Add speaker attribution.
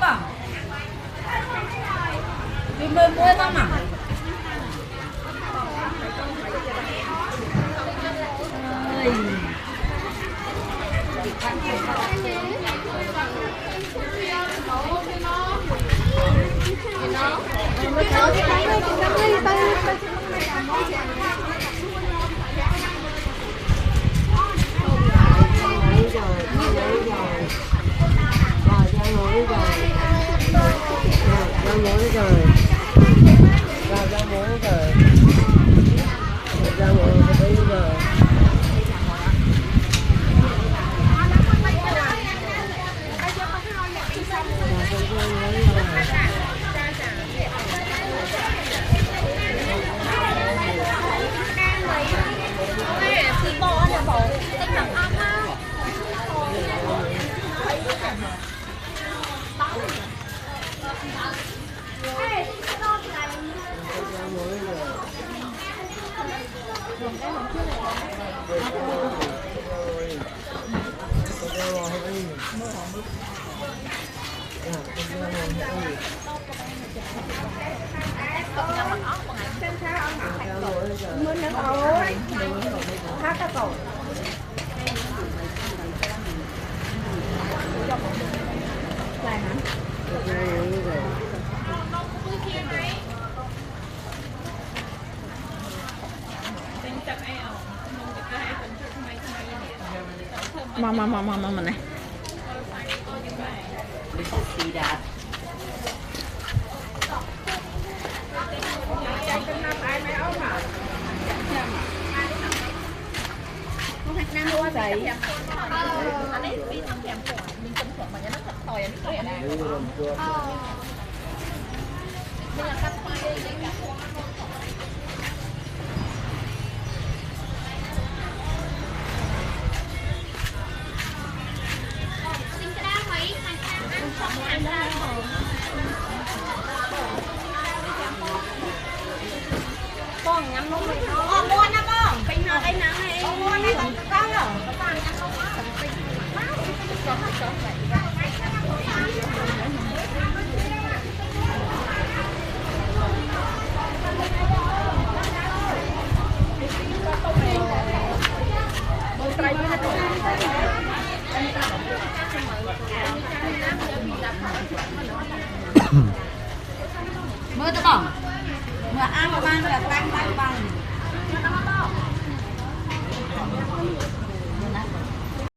Speaker 1: bỏng đi mưa mưa không mà ơi
Speaker 2: mưa nước ối hát các cậu dài hả mà này Đấy. Anh ấy đi làm của mình chấm thưởng mà nó thật tỏi anh ấy này. Bây giờ cắt khoai đi để cả. Xin cái đá mấy mà ăn xong hàng ra rồi. Con ngắm nó mày nó. Mua nó con. Bình nào đây nắng này. Mua nó con con rồi.
Speaker 1: mưa tao bỏ mưa ăn mà mang là tăng tăng bằng